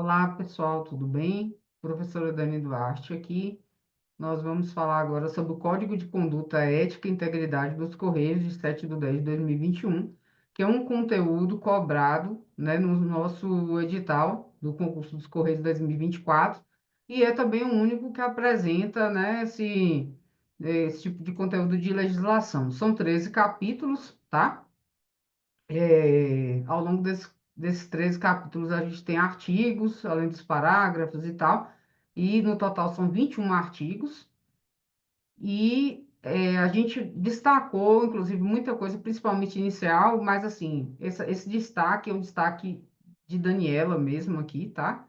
Olá, pessoal, tudo bem? Professora Dani Duarte aqui. Nós vamos falar agora sobre o Código de Conduta Ética e Integridade dos Correios de 7/10/2021, que é um conteúdo cobrado, né, no nosso edital do concurso dos Correios 2024, e é também o único que apresenta, né, esse tipo de conteúdo de legislação. São 13 capítulos, tá? Ao longo desses 13 capítulos, a gente tem artigos, além dos parágrafos e tal, e no total são 21 artigos, e a gente destacou, inclusive, muita coisa, principalmente inicial, mas, assim, esse destaque é um destaque de Daniela mesmo aqui, tá?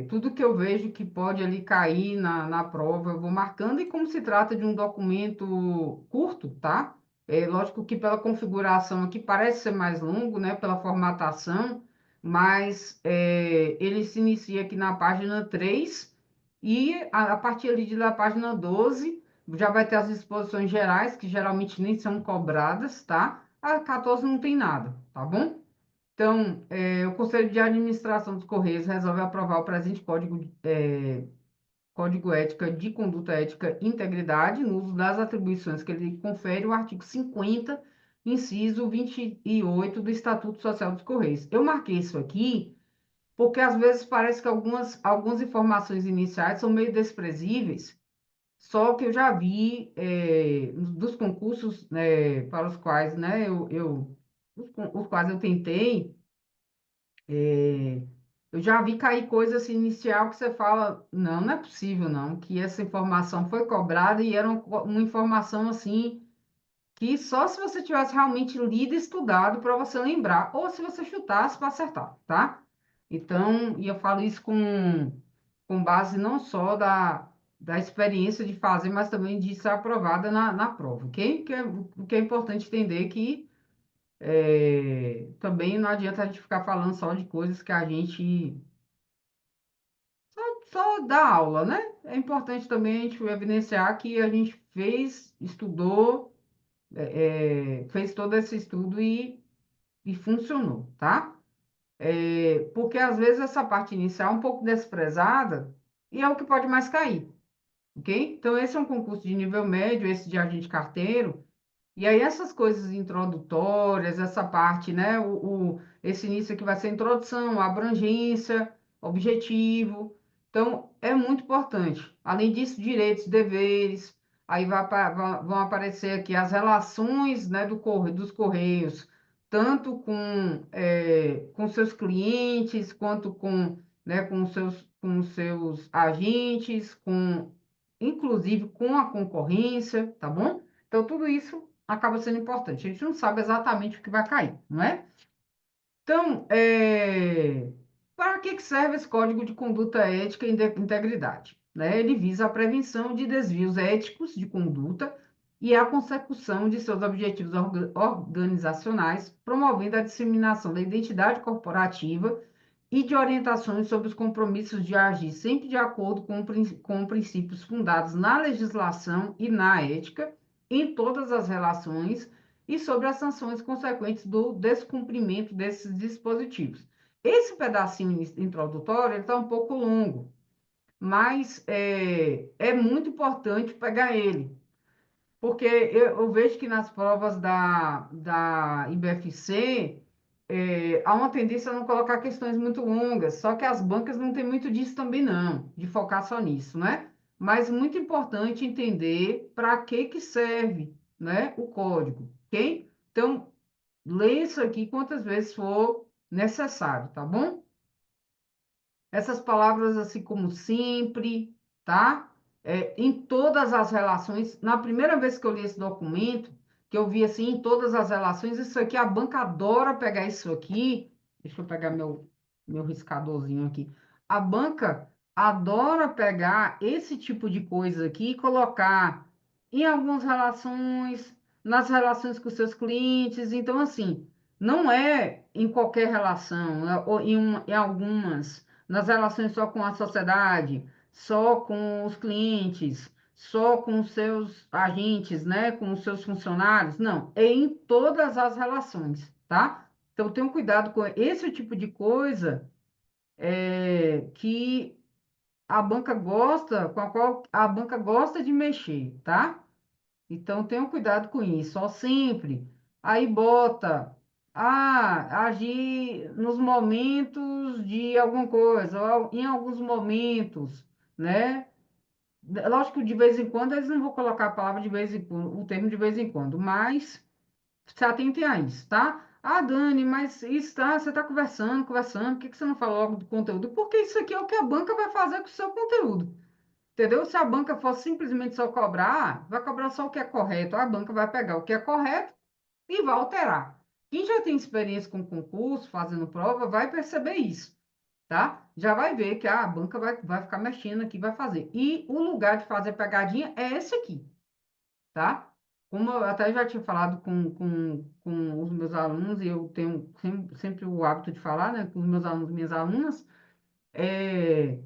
Tudo que eu vejo que pode ali cair na prova, eu vou marcando, e como se trata de um documento curto, tá? É lógico que pela configuração aqui parece ser mais longo, né? Pela formatação, mas ele se inicia aqui na página 3 e a partir ali da página 12 já vai ter as disposições gerais, que geralmente nem são cobradas, tá? A 14 não tem nada, tá bom? Então, o Conselho de Administração dos Correios resolve aprovar o presente Código Ética de Conduta Ética e Integridade no uso das atribuições que ele confere o artigo 50, inciso 28 do Estatuto Social dos Correios. Eu marquei isso aqui porque às vezes parece que algumas informações iniciais são meio desprezíveis, só que eu já vi dos concursos para os quais, né, os quais eu tentei. É, eu já vi cair coisa assim inicial que você fala, não, não é possível não, que essa informação foi cobrada e era uma informação assim que só se você tivesse realmente lido e estudado para você lembrar, ou se você chutasse para acertar, tá? Então, e eu falo isso com base não só da experiência de fazer, mas também de ser aprovada na prova, ok? O que é importante entender que também não adianta a gente ficar falando só de coisas que a gente só dá aula, né? É importante também a gente evidenciar que a gente fez, estudou, fez todo esse estudo e funcionou, tá? Porque às vezes essa parte inicial é um pouco desprezada e é o que pode mais cair, ok? Então, esse é um concurso de nível médio, esse de agente carteiro. E aí essas coisas introdutórias, essa parte, né? Esse início aqui vai ser introdução, abrangência, objetivo. Então, é muito importante. Além disso, direitos, deveres. Aí vão aparecer aqui as relações, né, dos correios, tanto com seus clientes, quanto né, com os seus agentes, inclusive com a concorrência, tá bom? Então, tudo isso acaba sendo importante. A gente não sabe exatamente o que vai cair, não é? Então, para que serve esse Código de Conduta Ética e Integridade? Né? Ele visa a prevenção de desvios éticos de conduta e a consecução de seus objetivos organizacionais, promovendo a disseminação da identidade corporativa e de orientações sobre os compromissos de agir sempre de acordo com princípios fundados na legislação e na ética, em todas as relações, e sobre as sanções consequentes do descumprimento desses dispositivos. Esse pedacinho introdutório está um pouco longo, mas é muito importante pegar ele, porque eu vejo que nas provas da IBFC há uma tendência a não colocar questões muito longas, só que as bancas não têm muito disso também não, de focar só nisso, né? Mas muito importante entender para que serve, né, o código, ok? Então, lê isso aqui quantas vezes for necessário, tá bom? Essas palavras assim como sempre, tá? Em todas as relações. Na primeira vez que eu li esse documento, que eu vi assim, em todas as relações, isso aqui, a banca adora pegar isso aqui. Deixa eu pegar meu riscadorzinho aqui. A banca adora pegar esse tipo de coisa aqui e colocar em algumas relações, nas relações com seus clientes. Então, assim, não é em qualquer relação, né, ou em algumas nas relações só com a sociedade, só com os clientes, só com os seus agentes, né, com os seus funcionários. Não, é em todas as relações, tá? Então, tenham cuidado com esse tipo de coisa, que a banca gosta, com a qual a banca gosta de mexer, tá? Então, tenham cuidado com isso, ó, sempre. Aí bota, agir nos momentos de alguma coisa, ou em alguns momentos, né? Lógico que de vez em quando eles não vão colocar a palavra de vez em quando, o termo de vez em quando, mas se atentem a isso, tá? Ah, Dani, mas isso tá, você está conversando, por que que você não fala logo do conteúdo? Porque isso aqui é o que a banca vai fazer com o seu conteúdo. Entendeu? Se a banca for simplesmente só cobrar, vai cobrar só o que é correto. A banca vai pegar o que é correto e vai alterar. Quem já tem experiência com concurso, fazendo prova, vai perceber isso, tá? Já vai ver que a banca vai ficar mexendo aqui, vai fazer. E o lugar de fazer pegadinha é esse aqui, tá? Como eu até já tinha falado com os meus alunos, e eu tenho sempre o hábito de falar, né, com os meus alunos e minhas alunas, é,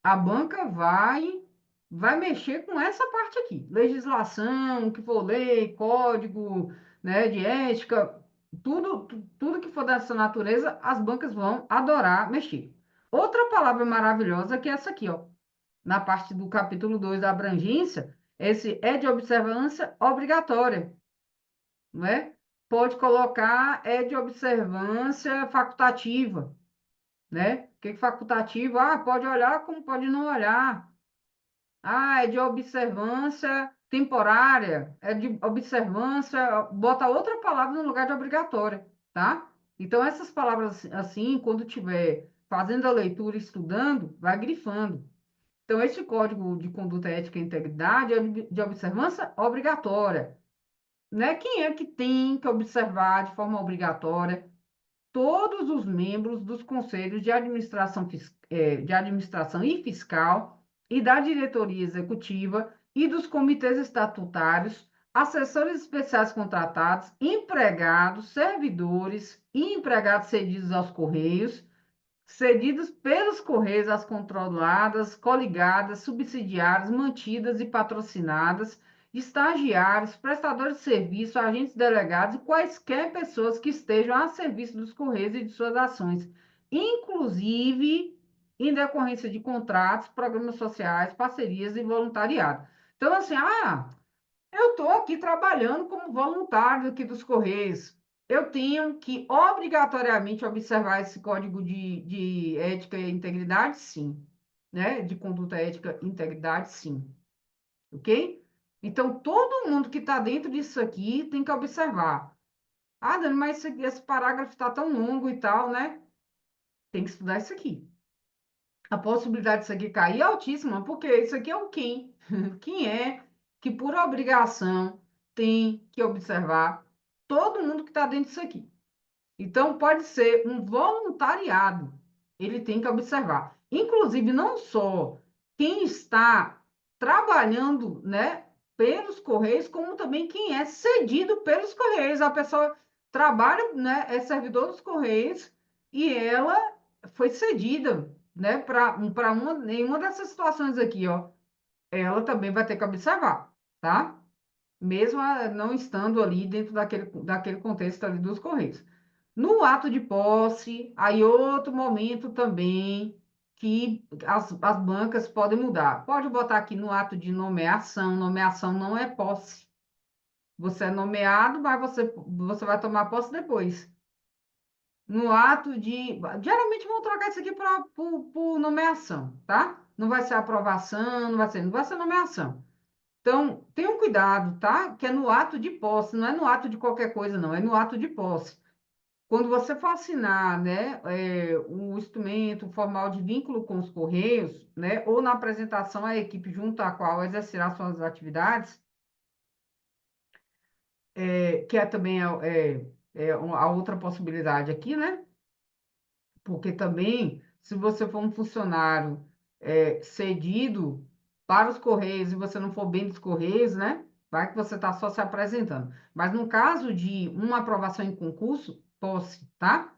a banca vai mexer com essa parte aqui, legislação, o que for lei, código, né, de ética, tudo que for dessa natureza, as bancas vão adorar mexer. Outra palavra maravilhosa que é essa aqui, ó, na parte do capítulo 2 da abrangência, esse é de observância obrigatória, não é? Pode colocar é de observância facultativa, né? O que é facultativo? Ah, pode olhar como pode não olhar. Ah, é de observância temporária, é de observância, bota outra palavra no lugar de obrigatória, tá? Então, essas palavras assim, quando tiver fazendo a leitura e estudando, vai grifando. Então, esse código de conduta ética e integridade é de observância obrigatória, né? Quem é que tem que observar de forma obrigatória? Todos os membros dos conselhos de administração, de administração e fiscal e da diretoria executiva e dos comitês estatutários, assessores especiais contratados, empregados, servidores e empregados cedidos aos Correios, cedidos pelos Correios às controladas, coligadas, subsidiárias, mantidas e patrocinadas, estagiários, prestadores de serviço, agentes delegados e quaisquer pessoas que estejam a serviço dos Correios e de suas ações, inclusive em decorrência de contratos, programas sociais, parcerias e voluntariado. Então, assim, eu estou aqui trabalhando como voluntário aqui dos Correios. Eu tenho que obrigatoriamente observar esse código de ética e integridade, sim. Né? De conduta ética e integridade, sim. Ok? Então, todo mundo que está dentro disso aqui tem que observar. Ah, Dani, mas esse parágrafo está tão longo e tal, né? Tem que estudar isso aqui. A possibilidade disso aqui cair é altíssima, porque isso aqui é o quem. Quem é que, por obrigação, tem que observar todo mundo que está dentro disso aqui. Então, pode ser um voluntariado, ele tem que observar. Inclusive, não só quem está trabalhando, né, pelos Correios, como também quem é cedido pelos Correios. A pessoa trabalha, né, é servidor dos Correios e ela foi cedida, né, para em uma dessas situações aqui, ó. Ela também vai ter que observar, tá? Mesmo não estando ali dentro daquele contexto ali dos Correios. No ato de posse, aí outro momento também que as bancas podem mudar. Pode botar aqui no ato de nomeação. Nomeação não é posse. Você é nomeado, mas você vai tomar posse depois. No ato de. Geralmente vão trocar isso aqui por nomeação, tá? Não vai ser aprovação, não vai ser nomeação. Então, tenham cuidado, tá? Que é no ato de posse, não é no ato de qualquer coisa, não, é no ato de posse. Quando você for assinar, né, o instrumento formal de vínculo com os Correios, né, ou na apresentação à equipe junto à qual exercerá suas atividades, que é também a outra possibilidade aqui, né? Porque também, se você for um funcionário cedido para os Correios e você não for bem dos Correios, né? Vai que você está só se apresentando. Mas no caso de uma aprovação em concurso, posse, tá?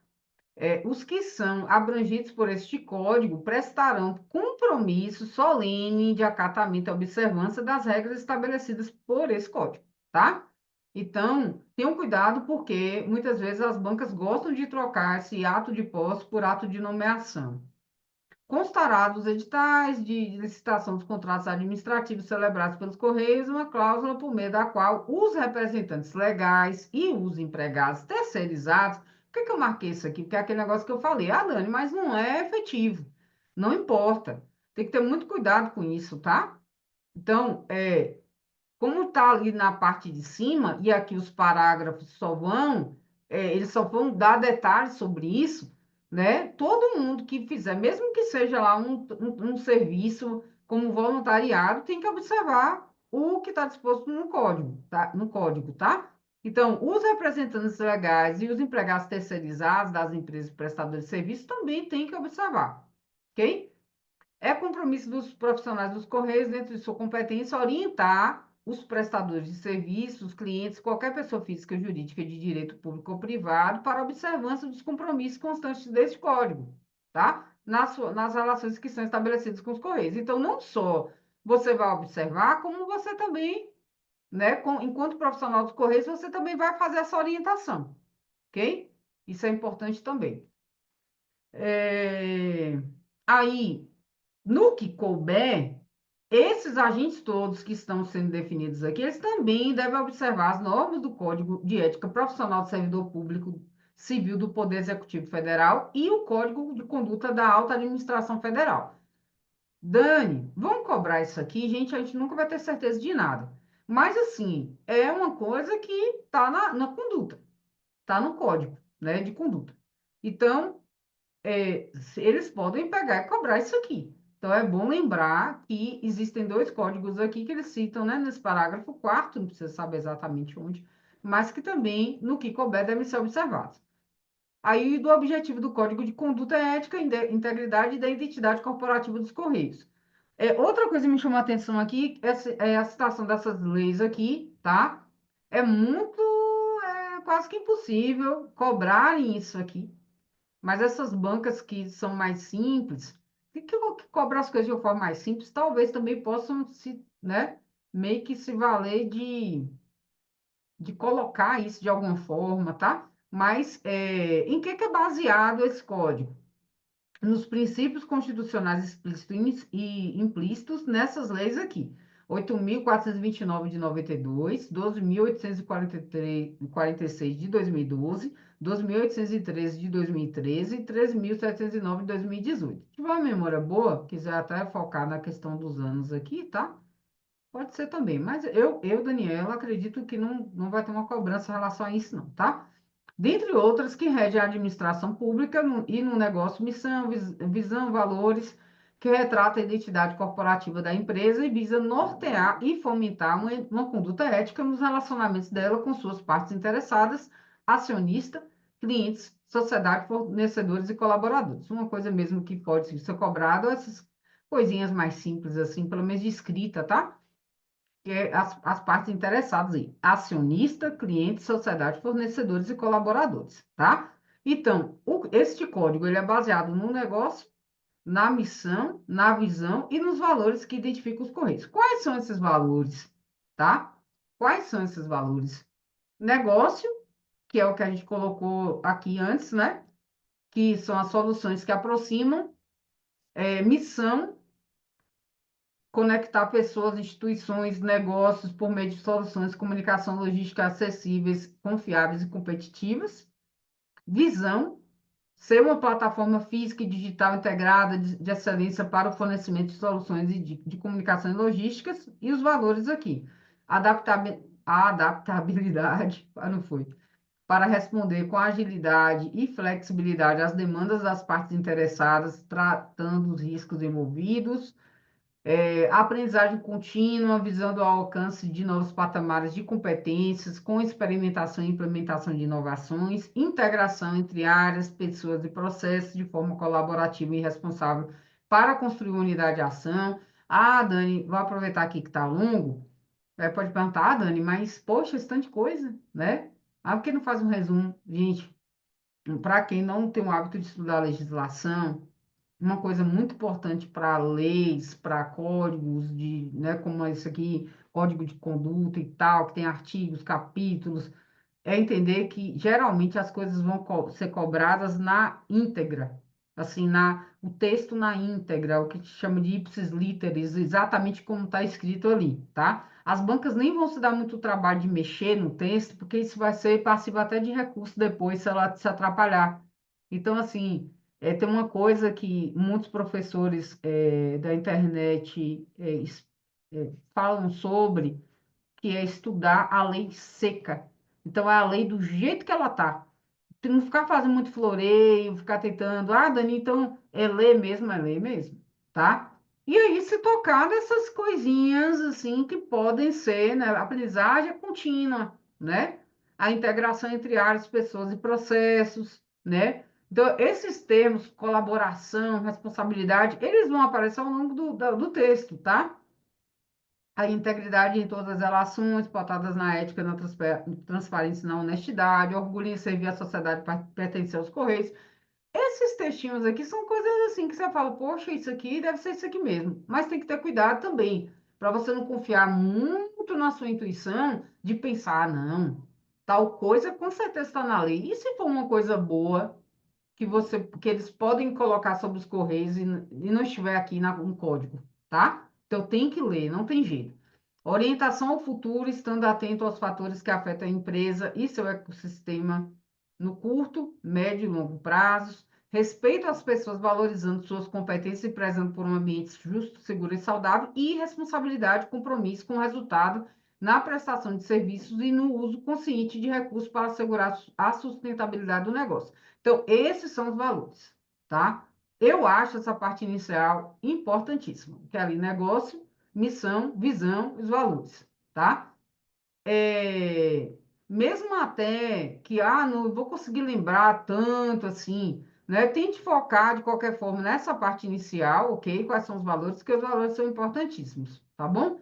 Os que são abrangidos por este código prestarão compromisso solene de acatamento e observância das regras estabelecidas por esse código, tá? Então, tenham cuidado, porque muitas vezes as bancas gostam de trocar esse ato de posse por ato de nomeação. constará dos editais de licitação dos contratos administrativos celebrados pelos Correios uma cláusula por meio da qual os representantes legais e os empregados terceirizados. Por que eu marquei isso aqui? Porque é aquele negócio que eu falei, Dani, mas não é efetivo. Não importa. Tem que ter muito cuidado com isso, tá? Então, como está ali na parte de cima, e aqui os parágrafos eles só vão dar detalhes sobre isso, né? Todo mundo que fizer, mesmo que seja lá um serviço como voluntariado, tem que observar o que está disposto no código, tá? No código, tá? Então, os representantes legais e os empregados terceirizados das empresas prestadoras de serviço também têm que observar, ok? É compromisso dos profissionais dos Correios, dentro de sua competência, orientar os prestadores de serviços, os clientes, qualquer pessoa física ou jurídica de direito público ou privado, para a observância dos compromissos constantes deste código, tá? Nas relações que são estabelecidas com os Correios. Então, não só você vai observar, como você também, né, enquanto profissional dos Correios, você também vai fazer essa orientação, ok? Isso é importante também. É... Aí, no que couber, esses agentes todos que estão sendo definidos aqui, eles também devem observar as normas do Código de Ética Profissional do Servidor Público Civil do Poder Executivo Federal e o Código de Conduta da Alta Administração Federal. Dani, vamos cobrar isso aqui, gente, a gente nunca vai ter certeza de nada. Mas, assim, é uma coisa que está na conduta, está no código, né, de conduta. Então, eles podem pegar e cobrar isso aqui. Então, é bom lembrar que existem dois códigos aqui que eles citam, né, nesse parágrafo 4º, não precisa saber exatamente onde, mas que também, no que couber, devem ser observados. Aí, do objetivo do Código de Conduta é ética, integridade e da identidade corporativa dos Correios. Outra coisa que me chamou a atenção aqui é a citação dessas leis aqui, tá? É muito, quase que impossível cobrarem isso aqui, mas essas bancas que são mais simples, que cobram as coisas de uma forma mais simples, talvez também possam se, né, meio que se valer de colocar isso de alguma forma, tá? Mas em que é baseado esse código? Nos princípios constitucionais explícitos e implícitos nessas leis aqui. 8.429 de 92, 12.846 de 2012, 2.813 de 2013 e 3.709 de 2018. Se tiver uma memória boa, quiser até focar na questão dos anos aqui, tá? Pode ser também, mas Daniela, acredito que não vai ter uma cobrança em relação a isso, não, tá? Dentre outras que rege a administração pública e no negócio missão, visão, valores, que retrata a identidade corporativa da empresa e visa nortear e fomentar uma conduta ética nos relacionamentos dela com suas partes interessadas, acionista, clientes, sociedade, fornecedores e colaboradores. Uma coisa mesmo que pode ser cobrado, essas coisinhas mais simples assim, pelo menos de escrita, tá? Que é as partes interessadas aí, acionista, cliente, sociedade, fornecedores e colaboradores, tá? Então, este código ele é baseado no negócio, na missão, na visão e nos valores que identificam os Correios. Quais são esses valores, tá? Quais são esses valores? Negócio, que é o que a gente colocou aqui antes, né? Que são as soluções que aproximam, missão, conectar pessoas, instituições, negócios por meio de soluções de comunicação logística acessíveis, confiáveis e competitivas. Visão, ser uma plataforma física e digital integrada de excelência para o fornecimento de soluções de comunicação e logísticas. E os valores aqui. A adaptabilidade, não foi, para responder com agilidade e flexibilidade às demandas das partes interessadas, tratando os riscos envolvidos, aprendizagem contínua, visando o alcance de novos patamares de competências, com experimentação e implementação de inovações, integração entre áreas, pessoas e processos de forma colaborativa e responsável para construir uma unidade de ação. Ah, Dani, vou aproveitar aqui que está longo. Pode perguntar, ah, Dani, mas poxa, esse tanto de coisa, né? Ah, por que não faz um resumo? Gente, para quem não tem o hábito de estudar legislação, uma coisa muito importante para leis, para códigos de, né, como esse aqui, código de conduta e tal, que tem artigos, capítulos, é entender que geralmente as coisas vão ser cobradas na íntegra, assim, o texto na íntegra, o que te chama de ipsis literis, exatamente como está escrito ali, tá? As bancas nem vão se dar muito trabalho de mexer no texto, porque isso vai ser passivo até de recurso depois, se ela se atrapalhar. Então, assim, tem uma coisa que muitos professores da internet falam sobre, que é estudar a lei seca. Então, é a lei do jeito que ela está. Não ficar fazendo muito floreio, ficar tentando, Dani, então é ler mesmo, tá? E aí se tocar nessas coisinhas, assim, que podem ser, né? Aprendizagem é contínua, né? A integração entre áreas, pessoas e processos, né? Então, esses termos, colaboração, responsabilidade, eles vão aparecer ao longo do texto, tá? A integridade em todas as relações, pautadas na ética, na transparência e na honestidade, orgulho em servir a sociedade para pertencer aos Correios. Esses textinhos aqui são coisas assim que você fala, poxa, isso aqui deve ser isso aqui mesmo. Mas tem que ter cuidado também, para você não confiar muito na sua intuição de pensar, não, tal coisa com certeza está na lei. E se for uma coisa boa, que eles podem colocar sobre os Correios e não estiver aqui no código, tá? Então tem que ler, não tem jeito. Orientação ao futuro, estando atento aos fatores que afetam a empresa e seu ecossistema no curto, médio e longo prazos. Respeito às pessoas, valorizando suas competências e prezando por um ambiente justo, seguro e saudável. E responsabilidade, compromisso com o resultado na prestação de serviços e no uso consciente de recursos para assegurar a sustentabilidade do negócio. Então, esses são os valores, tá? Eu acho essa parte inicial importantíssima, que é ali negócio, missão, visão, os valores, tá? Mesmo até que, não vou conseguir lembrar tanto assim, né? Tente focar de qualquer forma nessa parte inicial, ok? Quais são os valores, porque os valores são importantíssimos, tá bom?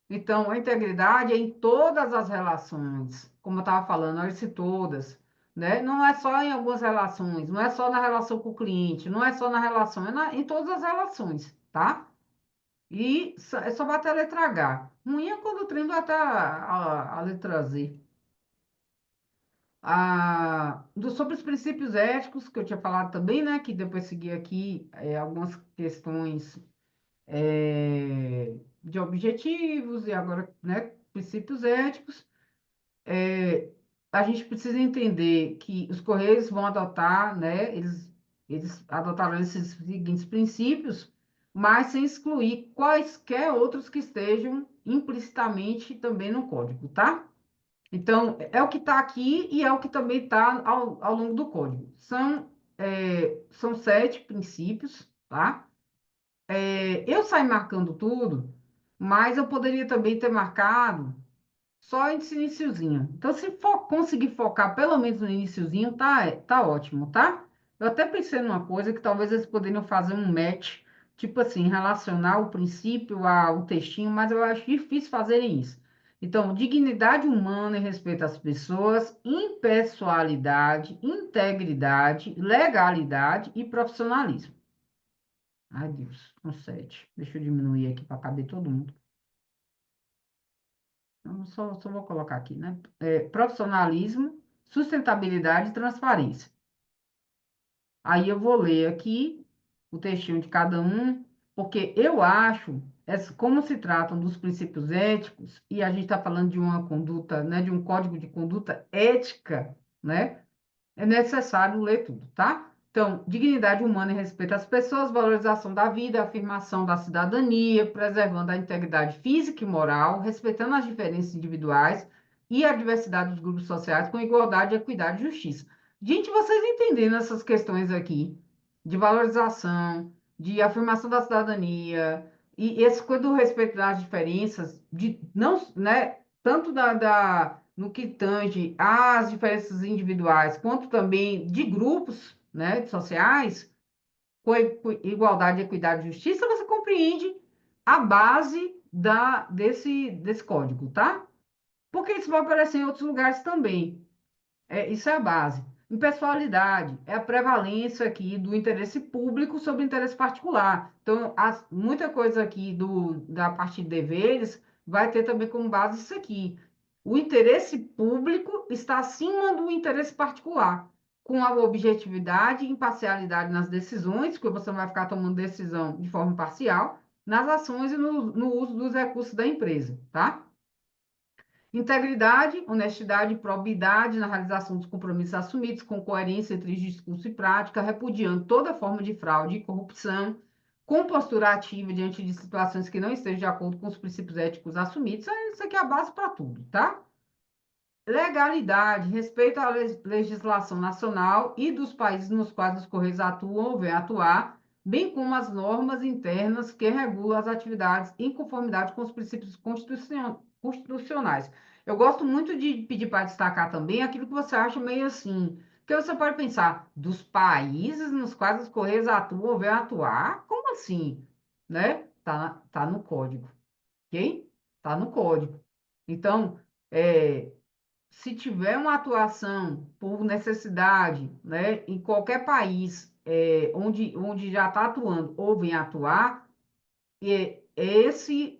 Então, a integridade é em todas as relações, como eu estava falando, eu disse todas, né? Não é só em algumas relações, não é só na relação com o cliente, não é só na relação, em todas as relações, tá? E é só bater a letra H. Ruim é quando o trem bate a letra Z. Sobre os princípios éticos, que eu tinha falado também, né? Que depois segui aqui algumas questões de objetivos e agora, né? Princípios éticos. A gente precisa entender que os Correios vão adotar, né? Eles adotaram esses seguintes princípios, mas sem excluir quaisquer outros que estejam implicitamente também no código, tá? Então, é o que está aqui e é o que também está ao longo do código. São 7 princípios, tá? Eu saí marcando tudo, mas eu poderia também ter marcado só esse iniciozinho. Então, se conseguir focar pelo menos no iniciozinho, tá ótimo, tá? Eu até pensei numa coisa que talvez eles poderiam fazer um match, tipo assim, relacionar o princípio ao textinho, mas eu acho difícil fazerem isso. Então, dignidade humana e respeito às pessoas, impessoalidade, integridade, legalidade e profissionalismo. Ai, Deus, um 7. Deixa eu diminuir aqui para caber todo mundo. Eu só vou colocar aqui, né? Profissionalismo, sustentabilidade e transparência. Aí eu vou ler aqui o textinho de cada um, porque eu acho, como se tratam dos princípios éticos, e a gente está falando de uma conduta, né, de um código de conduta ética, né? É necessário ler tudo, tá? Então, dignidade humana e respeito às pessoas, valorização da vida, afirmação da cidadania, preservando a integridade física e moral, respeitando as diferenças individuais e a diversidade dos grupos sociais, com igualdade, equidade e justiça. Gente, vocês entendendo essas questões aqui, de valorização, de afirmação da cidadania, e esse coisa do respeito das diferenças, de não, né, tanto no que tange às diferenças individuais, quanto também de grupos, né, sociais, com igualdade, equidade e justiça, você compreende a base desse código, tá? Porque isso vai aparecer em outros lugares também. Isso é a base. Impessoalidade é a prevalência aqui do interesse público sobre o interesse particular. Então, muita coisa aqui da parte de deveres vai ter também como base isso aqui. O interesse público está acima do interesse particular. com a objetividade e imparcialidade nas decisões, porque você não vai ficar tomando decisão de forma parcial, nas ações e no uso dos recursos da empresa, tá? Integridade, honestidade e probidade na realização dos compromissos assumidos, com coerência entre discurso e prática, repudiando toda forma de fraude e corrupção, com postura ativa diante de situações que não estejam de acordo com os princípios éticos assumidos. Isso aqui é a base para tudo, tá? Legalidade, respeito à legislação nacional e dos países nos quais os Correios atuam ou vêm atuar, bem como as normas internas que regulam as atividades em conformidade com os princípios constitucionais. Eu gosto muito de pedir para destacar também aquilo que você acha meio assim, porque você pode pensar, dos países nos quais os Correios atuam ou vêm atuar, como assim? Né? Tá no código, ok? Tá no código. Então, se tiver uma atuação por necessidade, né, em qualquer país onde já está atuando ou vem atuar, esse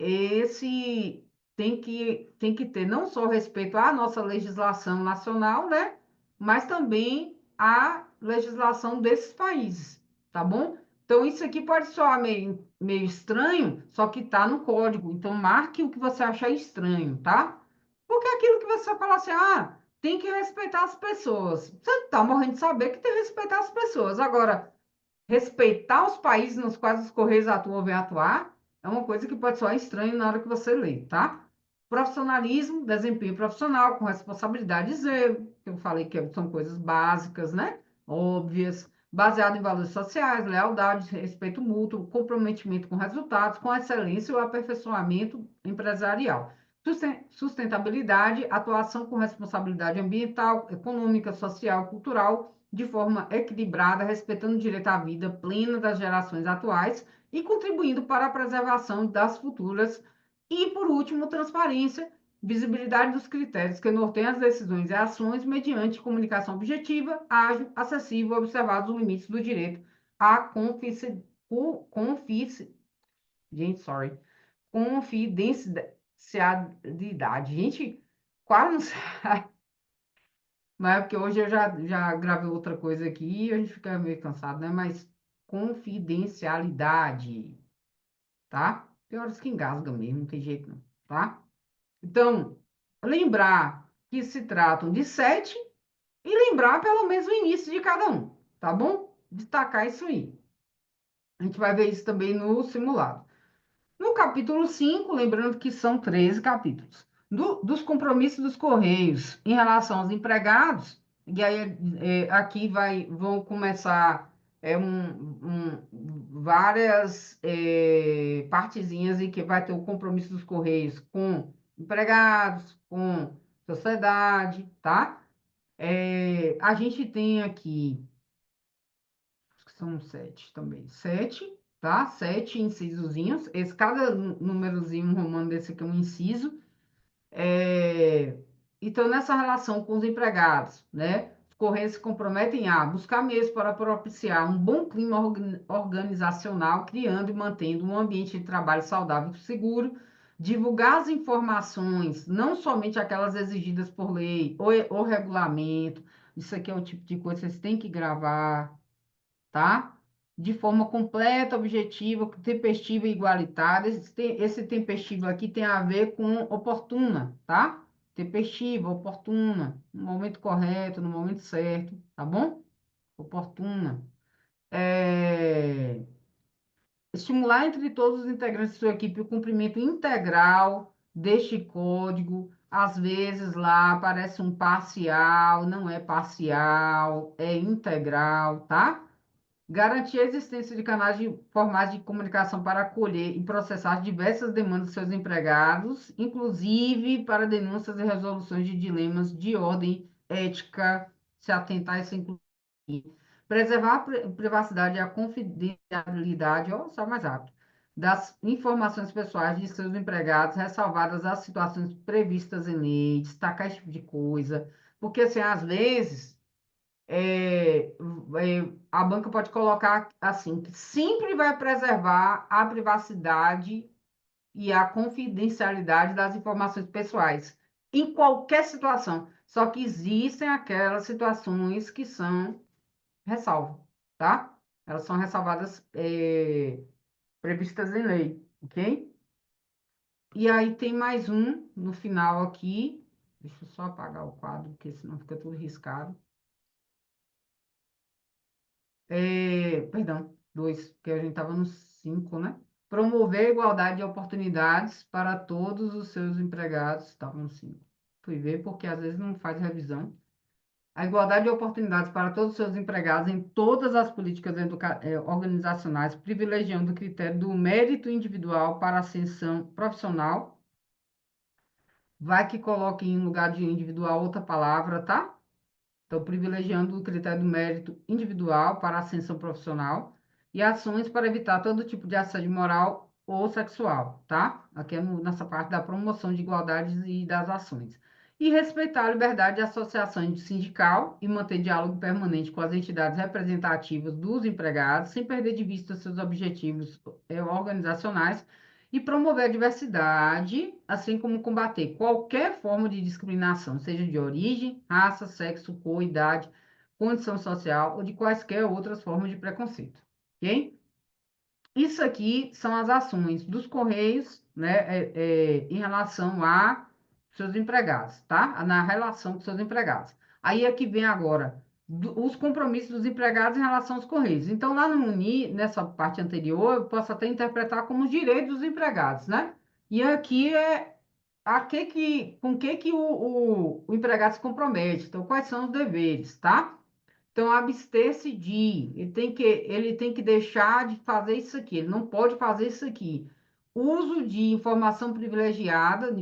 tem que ter não só respeito à nossa legislação nacional, né, mas também à legislação desses países, tá bom? Então, isso aqui pode soar meio estranho, só que está no código. Então, marque o que você achar estranho, tá? Porque é aquilo que você fala assim, tem que respeitar as pessoas. Você está morrendo de saber que tem que respeitar as pessoas. Agora, respeitar os países nos quais os Correios atuam ou vêm atuar é uma coisa que pode soar estranho na hora que você lê, tá? Profissionalismo, desempenho profissional, com responsabilidade e zelo, que eu falei que são coisas básicas, né? Óbvias, baseado em valores sociais, lealdade, respeito mútuo, comprometimento com resultados, com excelência e o aperfeiçoamento empresarial. Sustentabilidade, atuação com responsabilidade ambiental, econômica, social, cultural, de forma equilibrada, respeitando o direito à vida plena das gerações atuais e contribuindo para a preservação das futuras. E, por último, transparência, visibilidade dos critérios que norteiam as decisões e ações mediante comunicação objetiva, ágil, acessível, observados os limites do direito à gente, sorry, confidencialidade. Gente, quase não sei. Mas é porque hoje eu já gravei outra coisa aqui e a gente fica meio cansado, né? Mas confidencialidade, tá? Tem horas que engasga mesmo, não tem jeito não, tá? Então, lembrar que se tratam de sete e lembrar pelo menos o início de cada um, tá bom? Destacar isso aí. A gente vai ver isso também no simulado. No capítulo 5, lembrando que são 13 capítulos, dos compromissos dos Correios em relação aos empregados, e aí aqui vão começar várias partezinhas em que vai ter o compromisso dos Correios com empregados, com sociedade, tá? A gente tem aqui são sete também. Sete, tá? Sete incisozinhos. Cada númerozinho romano desse aqui é um inciso. É, Então, nessa relação com os empregados, né? Os Correios se comprometem a buscar meios para propiciar um bom clima organizacional, criando e mantendo um ambiente de trabalho saudável e seguro, divulgar as informações, não somente aquelas exigidas por lei ou regulamento. Isso aqui é o tipo de coisa que vocês têm que gravar, tá? De forma completa, objetiva, tempestiva e igualitária. Esse tempestivo aqui tem a ver com oportuna, tá? Tempestiva, oportuna, no momento correto, no momento certo, tá bom? Oportuna. Estimular entre todos os integrantes de sua equipe o cumprimento integral deste código. Às vezes lá aparece um parcial, não é parcial, é integral, tá? Garantir a existência de canais formais de comunicação para acolher e processar diversas demandas de seus empregados, inclusive para denúncias e resoluções de dilemas de ordem ética, se atentar a isso, inclusive. Preservar a privacidade e a confidencialidade, ó, só mais rápido, das informações pessoais de seus empregados, ressalvadas as situações previstas em lei, destacar esse tipo de coisa, porque, assim, às vezes a banca pode colocar assim, que sempre vai preservar a privacidade e a confidencialidade das informações pessoais, em qualquer situação. Só que existem aquelas situações que são ressalva, tá? Elas são ressalvadas, previstas em lei, ok? E aí tem mais um no final aqui. Deixa eu só apagar o quadro, porque senão fica tudo riscado. Perdão, dois, porque a gente estava no cinco, né? Promover a igualdade de oportunidades para todos os seus empregados. Estava no cinco. Fui ver, porque às vezes não faz revisão. A igualdade de oportunidades para todos os seus empregados em todas as políticas organizacionais, privilegiando o critério do mérito individual para a ascensão profissional. Vai que coloque em lugar de individual outra palavra, tá? Então, privilegiando o critério do mérito individual para a ascensão profissional e ações para evitar todo tipo de assédio moral ou sexual, tá? Aqui é nessa parte da promoção de igualdades e das ações. E respeitar a liberdade de associação sindical e manter diálogo permanente com as entidades representativas dos empregados, sem perder de vista seus objetivos organizacionais e promover a diversidade, assim como combater qualquer forma de discriminação, seja de origem, raça, sexo, cor, idade, condição social ou de quaisquer outras formas de preconceito. Ok? Isso aqui são as ações dos Correios, né, em relação a seus empregados, tá? Na relação com seus empregados. Aí aqui vem agora os compromissos dos empregados em relação aos Correios. Então, lá no UNI, nessa parte anterior, eu posso até interpretar como os direitos dos empregados, né? E aqui com que o empregado se compromete. Então, quais são os deveres, tá? Então, abster-se de, ele tem que deixar de fazer isso aqui, ele não pode fazer isso aqui. Uso de informação privilegiada,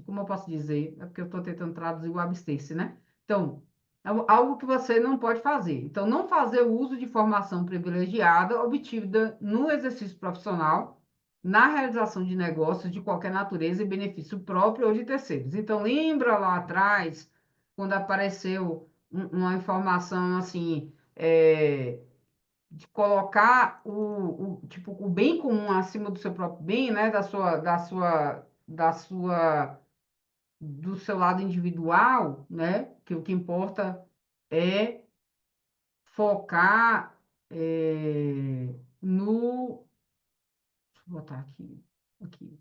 como eu posso dizer? É porque eu estou tentando traduzir o abster-se, né? Então, é algo que você não pode fazer. Então, não fazer o uso de informação privilegiada obtida no exercício profissional, na realização de negócios de qualquer natureza e benefício próprio ou de terceiros. Então, lembra lá atrás, quando apareceu uma informação assim, de colocar tipo, o bem comum acima do seu próprio bem, né? Do seu lado individual, né? Que o que importa é focar, no. Deixa eu botar aqui.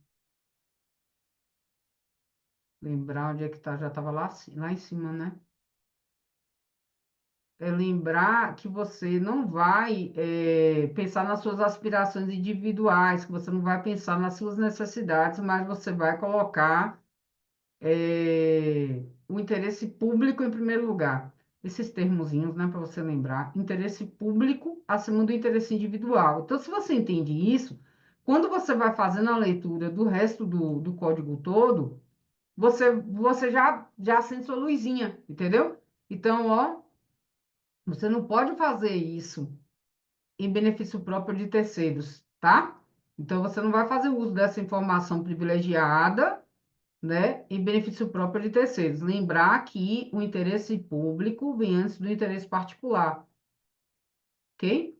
Lembrar onde é que tá, já estava lá em cima, né? Lembrar que você não vai pensar nas suas aspirações individuais, que você não vai pensar nas suas necessidades, mas você vai colocar o interesse público em primeiro lugar. Esses termozinhos, né, para você lembrar, interesse público acima do interesse individual. Então, se você entende isso, quando você vai fazendo a leitura do resto do código todo, você já acende sua luzinha, entendeu? Então, ó, você não pode fazer isso em benefício próprio de terceiros, tá? Então, você não vai fazer uso dessa informação privilegiada, né, em benefício próprio de terceiros. Lembrar que o interesse público vem antes do interesse particular, ok?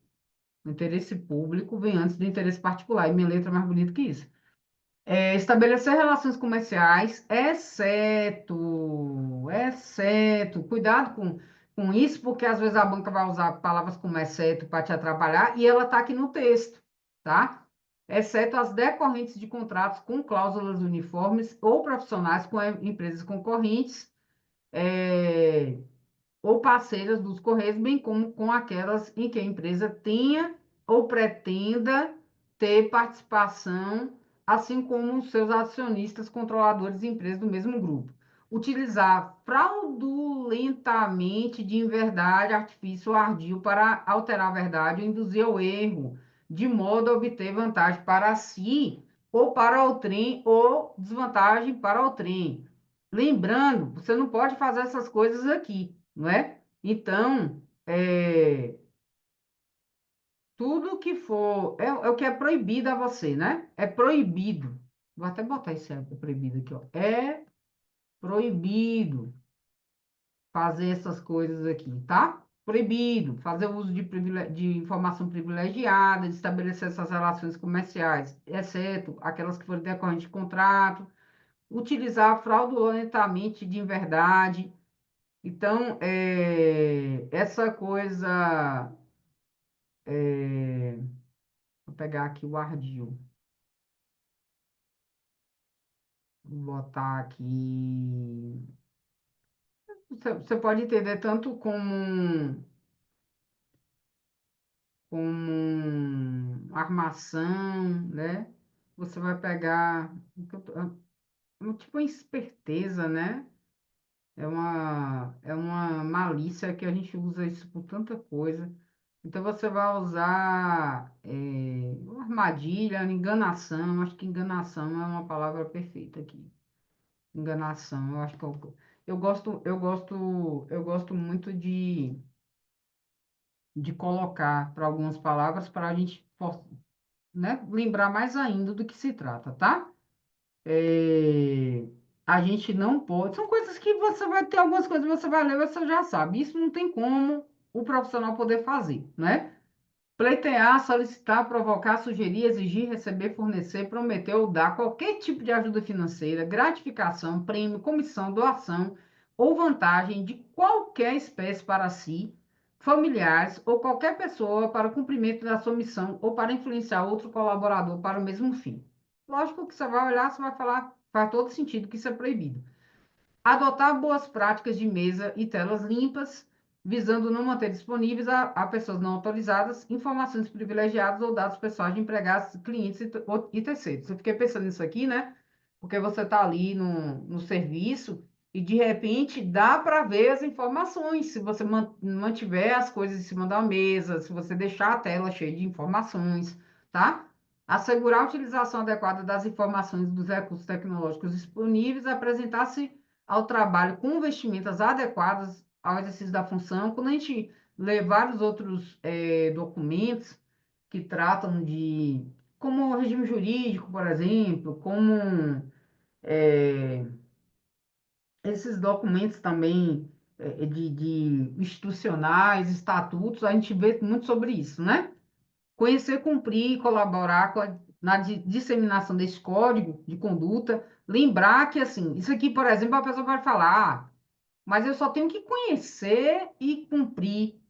O interesse público vem antes do interesse particular. E minha letra é mais bonita que isso. Estabelecer relações comerciais, cuidado com isso, porque às vezes a banca vai usar palavras como exceto para te atrapalhar, e ela está aqui no texto, tá? Exceto as decorrentes de contratos com cláusulas uniformes ou profissionais com empresas concorrentes, é, ou parceiras dos Correios, bem como com aquelas em que a empresa tenha ou pretenda ter participação, assim como os seus acionistas, controladores e empresas do mesmo grupo. Utilizar fraudulentamente de inverdade, artifício ou ardil para alterar a verdade ou induzir ao erro, de modo a obter vantagem para si ou para o trem, ou desvantagem para o trem. Lembrando, você não pode fazer essas coisas aqui, não é? Então, tudo que for, é o que é proibido a você, né? É proibido. Vou até botar esse proibido aqui, ó. É proibido fazer essas coisas aqui, tá? Proibido fazer uso de informação privilegiada, de estabelecer essas relações comerciais, exceto aquelas que forem decorrentes de contrato, utilizar fraudulentamente de inverdade, Então, essa coisa, vou pegar aqui o ardil, vou botar aqui. Você pode entender tanto como armação, né? Você vai pegar tipo uma esperteza, né? É uma malícia que a gente usa isso por tanta coisa. Então você vai usar uma armadilha, enganação. Acho que enganação é uma palavra perfeita aqui. Enganação. Eu acho que eu gosto muito de colocar para algumas palavras para a gente, né, lembrar mais ainda do que se trata, tá? É, a gente não pode. São coisas que você vai ter algumas coisas que você vai ler, você já sabe. Isso não tem como o profissional poder fazer, né? Pleitear, solicitar, provocar, sugerir, exigir, receber, fornecer, prometer ou dar qualquer tipo de ajuda financeira, gratificação, prêmio, comissão, doação ou vantagem de qualquer espécie para si, familiares ou qualquer pessoa para o cumprimento da sua missão ou para influenciar outro colaborador para o mesmo fim. Lógico que você vai olhar, você vai falar, faz todo sentido que isso é proibido. Adotar boas práticas de mesa e telas limpas, visando não manter disponíveis a pessoas não autorizadas informações privilegiadas ou dados pessoais de empregados, clientes e terceiros. Eu fiquei pensando nisso aqui, né? Porque você está ali no serviço e, de repente, dá para ver as informações. Se você mantiver as coisas em cima da mesa, se você deixar a tela cheia de informações, tá? Assegurar a utilização adequada das informações dos recursos tecnológicos disponíveis, apresentar-se ao trabalho com vestimentas adequadas ao exercício da função. Quando a gente lê vários outros documentos que tratam como o regime jurídico, por exemplo, como é, esses documentos também de institucionais, estatutos, a gente vê muito sobre isso, né? Conhecer, cumprir, colaborar na disseminação desse código de conduta, lembrar que, assim, isso aqui, por exemplo, a pessoa vai falar, mas eu só tenho que conhecer e cumprir,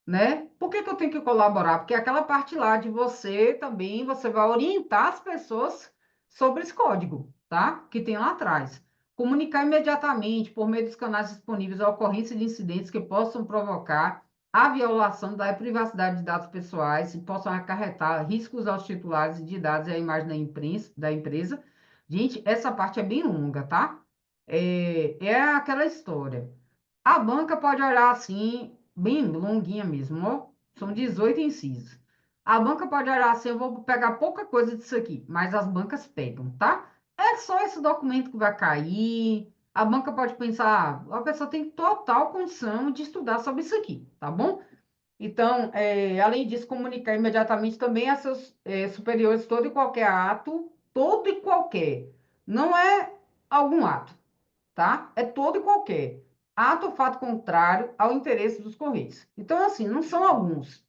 né? Por que que eu tenho que colaborar? Porque aquela parte lá de você também, você vai orientar as pessoas sobre esse código, tá? Que tem lá atrás. Comunicar imediatamente, por meio dos canais disponíveis, a ocorrência de incidentes que possam provocar a violação da privacidade de dados pessoais e possam acarretar riscos aos titulares de dados e à imagem da empresa. Gente, essa parte é bem longa, tá? É aquela história. A banca pode olhar assim, bem longuinha mesmo, ó. São 18 incisos. A banca pode olhar assim, eu vou pegar pouca coisa disso aqui, mas as bancas pegam, tá? É só esse documento que vai cair. A banca pode pensar, a pessoa tem total condição de estudar sobre isso aqui, tá bom? Então, além disso, comunicar imediatamente também a seus superiores todo e qualquer. Não é algum ato, tá? É todo e qualquer ato ou fato contrário ao interesse dos Correios. Então, assim, não são alguns,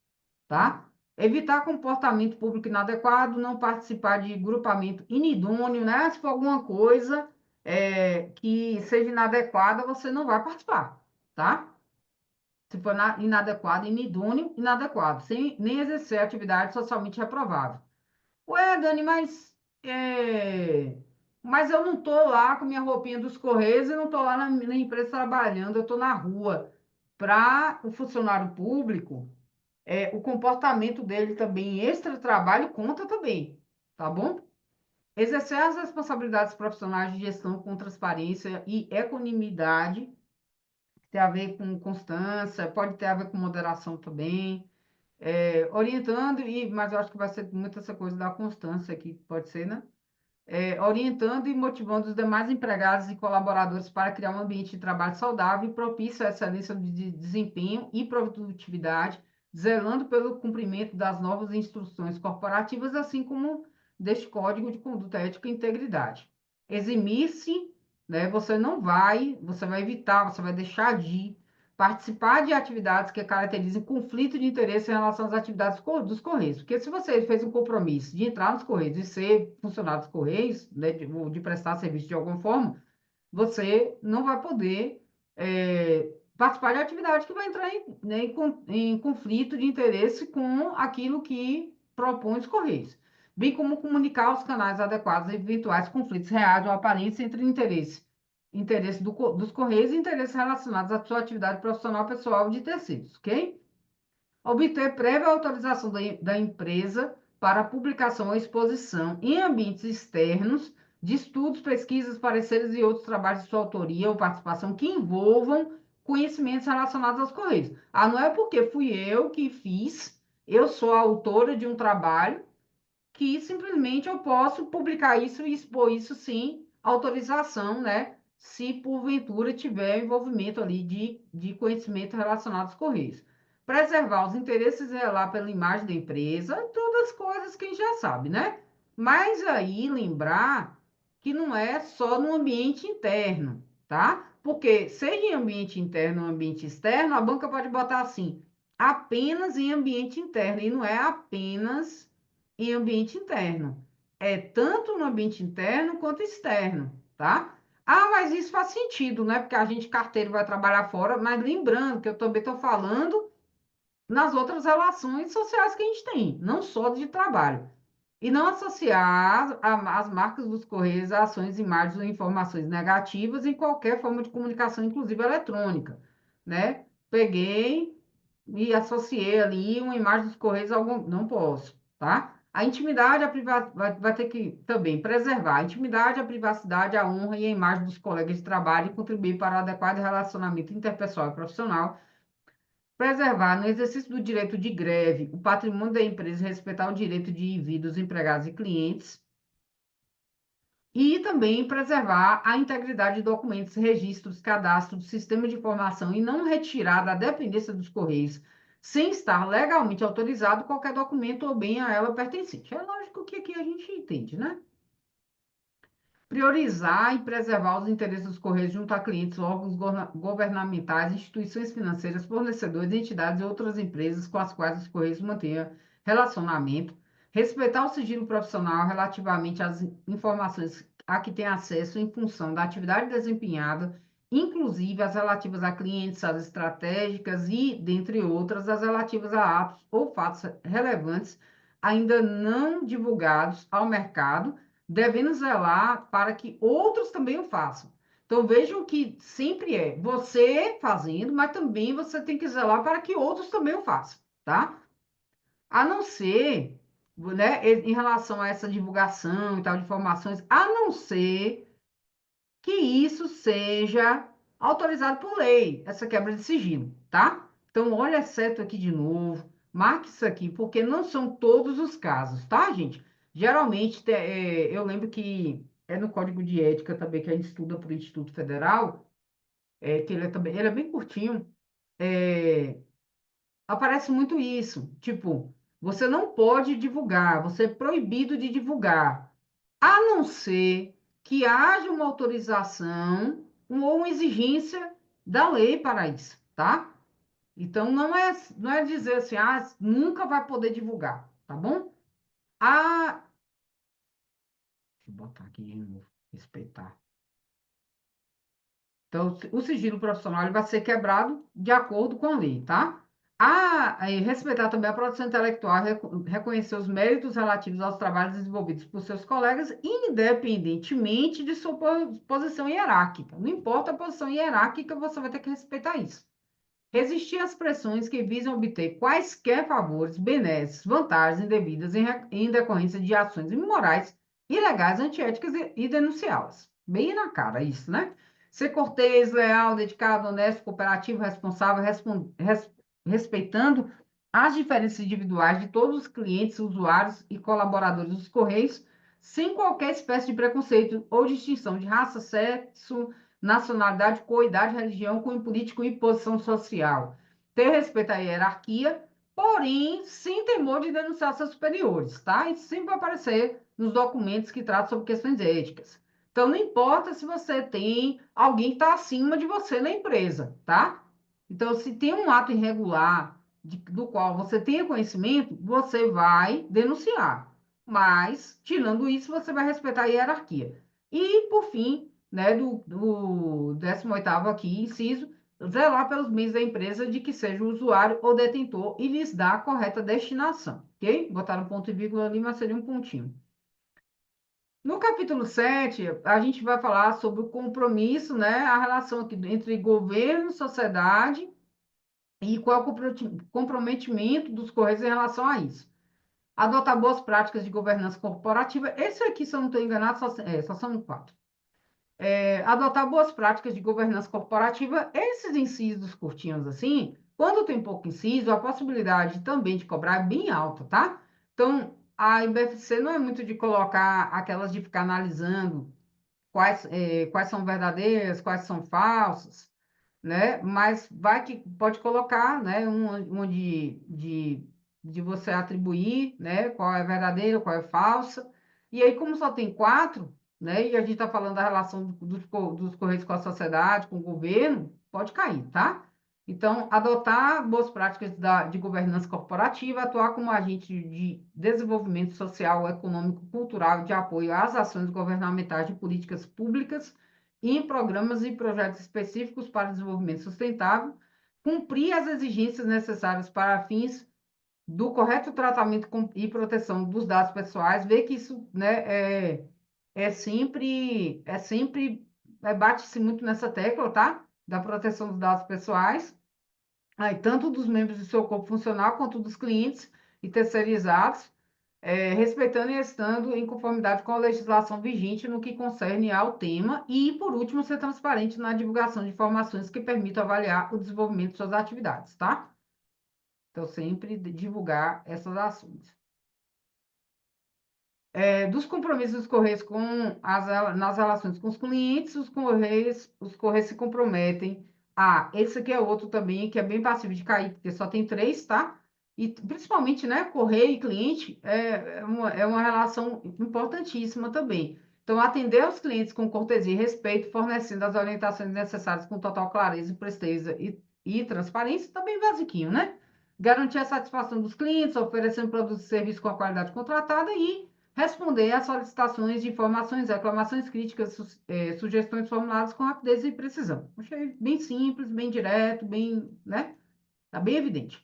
tá? Evitar comportamento público inadequado, não participar de grupamento inidôneo, né? Se for alguma coisa que seja inadequada, você não vai participar, tá? Se for inadequado, inidôneo, inadequado, sem nem exercer atividade socialmente reprovável. Ué, Dani, mas eu não tô lá com minha roupinha dos Correios e não tô lá na empresa trabalhando, eu tô na rua. Para o funcionário público, o comportamento dele também, extra-trabalho, conta também, tá bom? Exercer as responsabilidades profissionais de gestão com transparência e equanimidade, tem a ver com constância, pode ter a ver com moderação também, orientando, mas eu acho que vai ser muito essa coisa da constância que pode ser, né? Orientando e motivando os demais empregados e colaboradores para criar um ambiente de trabalho saudável e propício à excelência de desempenho e produtividade, zelando pelo cumprimento das novas instruções corporativas, assim como deste Código de Conduta Ética e Integridade. Eximir-se, né, você vai evitar, você vai deixar de participar de atividades que caracterizem conflito de interesse em relação às atividades dos Correios. Porque se você fez um compromisso de entrar nos Correios e ser funcionário dos Correios, né, de prestar serviço de alguma forma, você não vai poder participar de atividade que vai entrar em conflito de interesse com aquilo que propõe os Correios, bem como comunicar os canais adequados a eventuais conflitos reais ou aparentes entre interesse dos Correios e interesses relacionados à sua atividade profissional, pessoal de terceiros, ok? Obter prévia autorização da empresa para publicação ou exposição em ambientes externos de estudos, pesquisas, pareceres e outros trabalhos de sua autoria ou participação que envolvam conhecimentos relacionados aos Correios. Ah, não é porque fui eu que fiz, eu sou a autora de um trabalho, que simplesmente eu posso publicar isso e expor isso sem autorização, né? Se porventura tiver envolvimento ali de conhecimento relacionado aos Correios. Preservar os interesses e zelar pela imagem da empresa, todas as coisas que a gente já sabe, né? Mas aí lembrar que não é só no ambiente interno, tá? Porque seja em ambiente interno ou ambiente externo, a banca pode botar assim, apenas em ambiente interno, e não é apenas em ambiente interno. É tanto no ambiente interno quanto externo, tá? Ah, mas isso faz sentido, né? Porque a gente, carteiro, vai trabalhar fora, mas lembrando que eu também estou falando nas outras relações sociais que a gente tem, não só de trabalho. E não associar as marcas dos Correios a ações, imagens ou informações negativas em qualquer forma de comunicação, inclusive eletrônica, né? Peguei e associei ali uma imagem dos Correios a algum... Não posso, tá? A intimidade, a privacidade, vai ter que também preservar a intimidade, a privacidade, a honra e a imagem dos colegas de trabalho e contribuir para o adequado relacionamento interpessoal e profissional. Preservar, no exercício do direito de greve, o patrimônio da empresa e respeitar o direito de ir dos empregados e clientes. E também preservar a integridade de documentos, registros, cadastros, sistema de informação e não retirar da dependência dos Correios, sem estar legalmente autorizado, qualquer documento ou bem a ela pertencente. É lógico que aqui a gente entende, né? Priorizar e preservar os interesses dos Correios junto a clientes, órgãos governamentais, instituições financeiras, fornecedores, entidades e outras empresas com as quais os Correios mantenham relacionamento. Respeitar o sigilo profissional relativamente às informações a que tem acesso em função da atividade desempenhada, inclusive as relativas a clientes, as estratégicas e, dentre outras, as relativas a atos ou fatos relevantes ainda não divulgados ao mercado, devendo zelar para que outros também o façam. Então, vejam que sempre é você fazendo, mas também você tem que zelar para que outros também o façam, tá? A não ser, né, em relação a essa divulgação e tal de informações, a não ser que isso seja autorizado por lei, essa quebra de sigilo, tá? Então, olha certo aqui de novo, marque isso aqui, porque não são todos os casos, tá, gente? Geralmente, eu lembro que é no Código de Ética também, que a gente estuda para o Instituto Federal, que ele é bem curtinho, é, aparece muito isso, tipo, você não pode divulgar, você é proibido de divulgar, a não ser que haja uma autorização ou uma exigência da lei para isso, tá? Então, não é dizer assim, nunca vai poder divulgar, tá bom? Ah, deixa eu botar aqui de novo, respeitar. Então, o sigilo profissional ele vai ser quebrado de acordo com a lei, tá? Respeitar também a produção intelectual, reconhecer os méritos relativos aos trabalhos desenvolvidos por seus colegas, independentemente de sua posição hierárquica. Não importa a posição hierárquica, você vai ter que respeitar isso. Resistir às pressões que visam obter quaisquer favores, benesses, vantagens indevidas em decorrência de ações imorais, ilegais, antiéticas e denunciá-las. Bem na cara isso, né? Ser cortês, leal, dedicado, honesto, cooperativo, responsável, respeitando as diferenças individuais de todos os clientes, usuários e colaboradores dos Correios, sem qualquer espécie de preconceito ou distinção de raça, sexo, nacionalidade, cor, idade, religião, cunho político e posição social. Ter respeito à hierarquia, porém, sem temor de denunciar seus superiores, tá? Isso sempre vai aparecer nos documentos que tratam sobre questões éticas. Então, não importa se você tem alguém que está acima de você na empresa, tá? Então, se tem um ato irregular do qual você tenha conhecimento, você vai denunciar. Mas, tirando isso, você vai respeitar a hierarquia. E, por fim, né, do 18º aqui, inciso, zelar pelos bens da empresa de que seja o usuário ou detentor e lhes dar a correta destinação, ok? Botaram ponto e vírgula ali, mas seria um pontinho. No capítulo 7, a gente vai falar sobre o compromisso, né, a relação aqui entre governo, sociedade e qual é o comprometimento dos Correios em relação a isso. Adotar boas práticas de governança corporativa. Esse aqui, se eu não estou enganado, só são quatro. Adotar boas práticas de governança corporativa. Esses incisos curtinhos assim, quando tem pouco inciso, a possibilidade também de cobrar é bem alta, tá? Então, a IBFC não é muito de colocar aquelas de ficar analisando quais são verdadeiras, quais são falsas, né? Mas vai que pode colocar, né? Um de você atribuir, né? Qual é verdadeiro, qual é falsa. E aí, como só tem quatro, né? E a gente está falando da relação dos Correios com a sociedade, com o governo, pode cair, tá? Então, adotar boas práticas de governança corporativa, atuar como agente de desenvolvimento social, econômico, cultural e de apoio às ações governamentais de políticas públicas em programas e projetos específicos para desenvolvimento sustentável, cumprir as exigências necessárias para fins do correto tratamento e proteção dos dados pessoais, ver que isso, né, bate-se muito nessa tecla, tá? Da proteção dos dados pessoais, aí, tanto dos membros do seu corpo funcional quanto dos clientes e terceirizados, respeitando e estando em conformidade com a legislação vigente no que concerne ao tema e, por último, ser transparente na divulgação de informações que permitam avaliar o desenvolvimento de suas atividades, tá? Então, sempre divulgar essas ações. Dos compromissos dos Correios nas relações com os clientes, os Correios se comprometem esse aqui é outro também, que é bem passivo de cair, porque só tem três, tá? E principalmente, né, Correio e cliente é uma relação importantíssima também. Então, atender aos clientes com cortesia e respeito, fornecendo as orientações necessárias com total clareza, presteza e transparência, também basiquinho, né? Garantir a satisfação dos clientes, oferecendo produtos e serviços com a qualidade contratada e responder às solicitações de informações, reclamações, críticas, sugestões formuladas com rapidez e precisão. Achei bem simples, bem direto, bem, né? Tá bem evidente.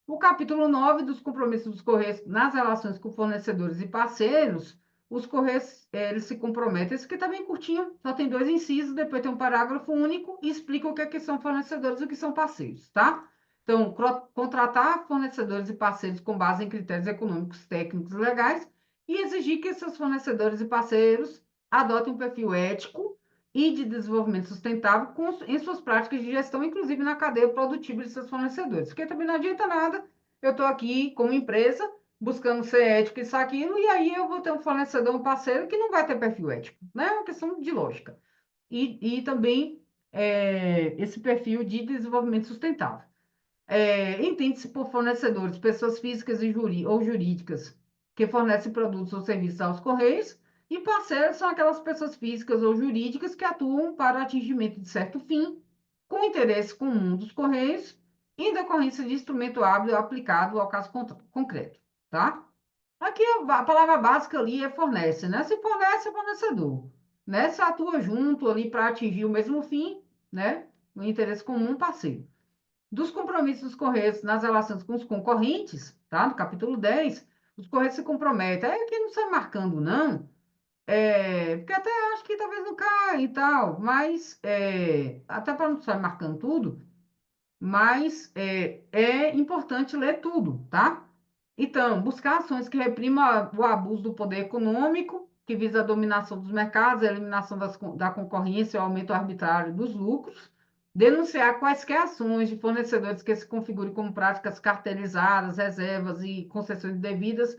O capítulo 9 dos compromissos dos Correios nas relações com fornecedores e parceiros, os Correios, eles se comprometem, esse aqui tá bem curtinho, só tem dois incisos, depois tem um parágrafo único e explica o que é que são fornecedores e o que são parceiros, tá? Então, contratar fornecedores e parceiros com base em critérios econômicos, técnicos e legais e exigir que seus fornecedores e parceiros adotem um perfil ético e de desenvolvimento sustentável em suas práticas de gestão, inclusive na cadeia produtiva de seus fornecedores. Porque também não adianta nada, eu estou aqui como empresa, buscando ser ético, isso, aquilo, e aí eu vou ter um fornecedor, um parceiro que não vai ter perfil ético, né? É uma questão de lógica. E também esse perfil de desenvolvimento sustentável. Entende-se por fornecedores, pessoas físicas ou jurídicas que fornecem produtos ou serviços aos Correios, e parceiros são aquelas pessoas físicas ou jurídicas que atuam para o atingimento de certo fim, com interesse comum dos Correios, em decorrência de instrumento hábil aplicado ao caso concreto, tá? Aqui a palavra básica ali é fornece, né? Se fornece, é fornecedor, né? Se atua junto ali para atingir o mesmo fim, né? O interesse comum, parceiro. Dos compromissos dos Correios nas relações com os concorrentes, tá? No capítulo 10, os Correios se comprometem. É que não sai marcando, não. Porque até acho que talvez não caia e tal, mas até para não sair marcando tudo, mas é importante ler tudo, tá? Então, buscar ações que reprimam o abuso do poder econômico, que visa a dominação dos mercados, a eliminação da concorrência e o aumento arbitrário dos lucros, denunciar quaisquer ações de fornecedores que se configurem como práticas cartelizadas, reservas e concessões indevidas,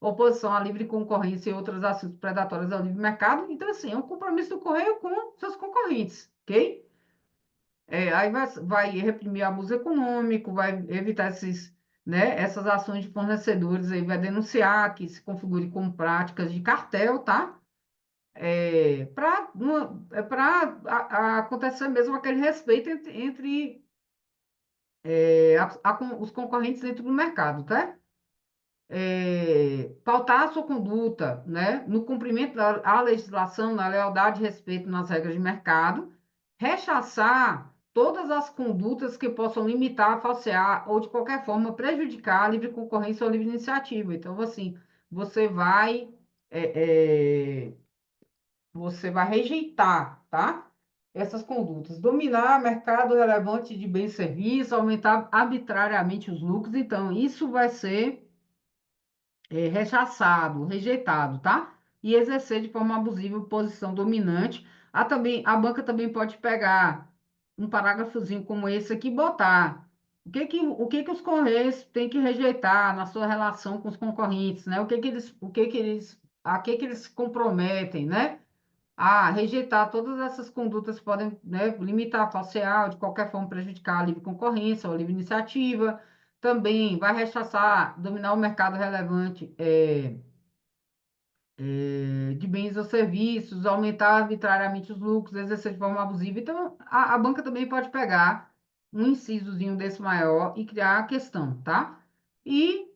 oposição à livre concorrência e outras ações predatórias ao livre mercado. Então, assim, é um compromisso do Correio com seus concorrentes, ok? Aí vai reprimir abuso econômico, vai evitar essas ações de fornecedores, aí vai denunciar que se configure como práticas de cartel, tá? Para acontecer mesmo aquele respeito entre os concorrentes dentro do mercado, tá? Pautar a sua conduta, né, no cumprimento da legislação, na lealdade e respeito nas regras de mercado, rechaçar todas as condutas que possam limitar, falsear ou de qualquer forma prejudicar a livre concorrência ou livre iniciativa. Então, assim, você vai, é, é, você vai rejeitar, tá? Essas condutas. Dominar mercado relevante de bens e serviços, aumentar arbitrariamente os lucros. Então, isso vai ser rechaçado, rejeitado, tá? E exercer de forma abusiva posição dominante. A banca também pode pegar um parágrafozinho como esse aqui e botar o que que os Correios têm que rejeitar na sua relação com os concorrentes, né? A que eles se comprometem, né? A rejeitar todas essas condutas que podem, né, limitar, falsear, de qualquer forma prejudicar a livre concorrência ou a livre iniciativa. Também vai rechaçar, dominar o mercado relevante de bens ou serviços, aumentar arbitrariamente os lucros, exercer de forma abusiva. Então, a banca também pode pegar um incisozinho desse maior e criar a questão, tá? E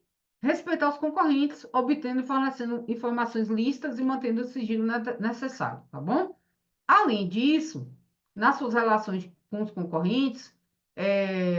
respeitar os concorrentes, obtendo e fornecendo informações lícitas e mantendo o sigilo necessário, tá bom? Além disso, nas suas relações com os concorrentes,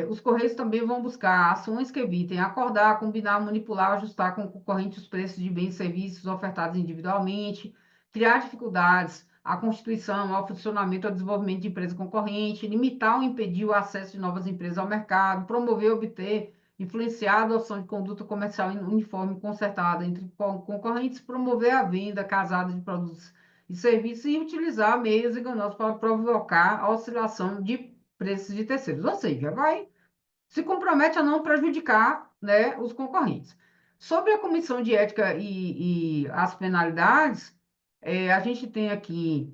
os Correios também vão buscar ações que evitem acordar, combinar, manipular, ajustar com o concorrente os preços de bens e serviços ofertados individualmente, criar dificuldades à constituição, ao funcionamento ou ao desenvolvimento de empresa concorrente, limitar ou impedir o acesso de novas empresas ao mercado, promover, obter, influenciar a adoção de conduta comercial uniforme concertada entre concorrentes, promover a venda casada de produtos e serviços e utilizar meios enganosos para provocar a oscilação de preços de terceiros. Ou seja, se compromete a não prejudicar, né, os concorrentes. Sobre a comissão de ética e as penalidades, a gente tem aqui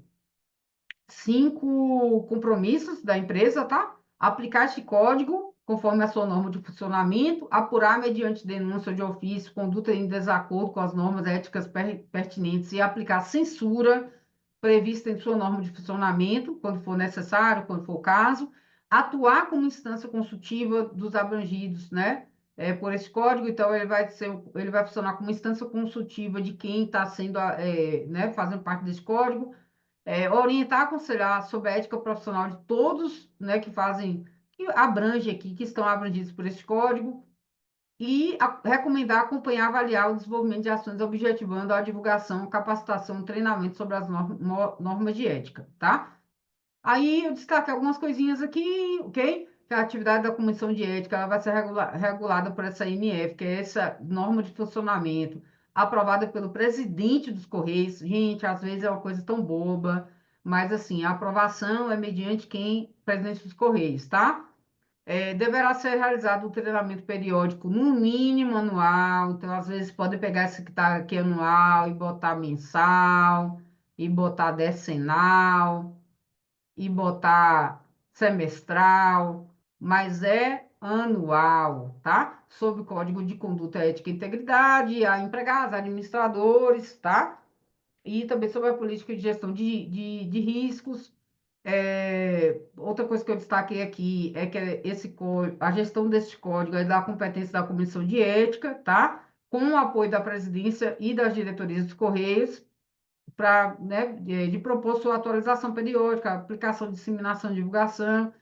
5 compromissos da empresa, tá? Aplicar este código conforme a sua norma de funcionamento, apurar mediante denúncia de ofício conduta em desacordo com as normas éticas pertinentes e aplicar censura prevista em sua norma de funcionamento, quando for necessário, quando for o caso, atuar como instância consultiva dos abrangidos, né? Por esse código, então ele vai funcionar como instância consultiva de quem está sendo, né, fazendo parte desse código, orientar, aconselhar sobre a ética profissional de todos, né, que abrange aqui, que estão abrangidos por esse código, e recomendar, acompanhar, avaliar o desenvolvimento de ações objetivando a divulgação, capacitação, treinamento sobre as normas de ética, tá? Aí eu destaquei algumas coisinhas aqui, ok? Que a atividade da comissão de ética ela vai ser regulada por essa NF, que é essa norma de funcionamento, aprovada pelo presidente dos Correios. Gente, às vezes é uma coisa tão boba, mas assim, a aprovação é mediante quem? Presidente dos Correios, tá? Deverá ser realizado um treinamento periódico, no mínimo anual. Então, às vezes, pode pegar esse que está aqui anual e botar mensal, e botar decenal e botar semestral, mas é anual, tá? Sob o Código de Conduta Ética e Integridade, a empregados, administradores, tá? E também sobre a política de gestão de riscos. Outra coisa que eu destaquei aqui é que a gestão desse código é da competência da Comissão de Ética, tá? Com o apoio da presidência e das diretorias dos Correios, para, né, de propor sua atualização periódica, aplicação, disseminação, divulgação.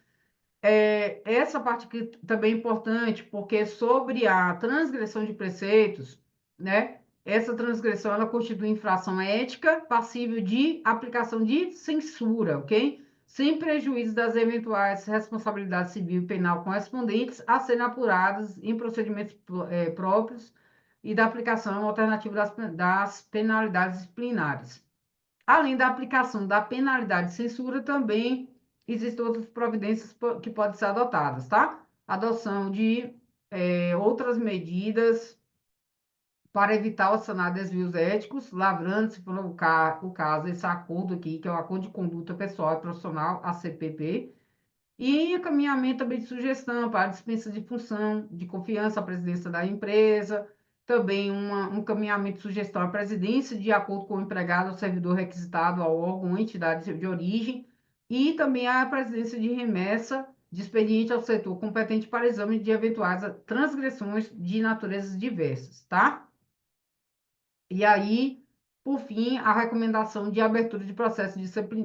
Essa parte aqui também é importante, porque sobre a transgressão de preceitos, né, essa transgressão ela constitui infração ética passível de aplicação de censura, ok? Sem prejuízo das eventuais responsabilidades civil e penal correspondentes a serem apuradas em procedimentos próprios e da aplicação alternativa das penalidades disciplinares. Além da aplicação da penalidade de censura, também existem outras providências que podem ser adotadas, tá? Adoção de outras medidas para evitar ou sanar desvios éticos, lavrando, se for o caso, esse acordo aqui, que é o Acordo de Conduta Pessoal e Profissional, ACPP, e encaminhamento também de sugestão para a dispensa de função de confiança à presidência da empresa, também um encaminhamento de sugestão à presidência de acordo com o empregado ou servidor requisitado ao órgão ou entidade de origem, e também à presidência de remessa de expediente ao setor competente para exame de eventuais transgressões de naturezas diversas, tá? E aí, por fim, a recomendação de abertura de processo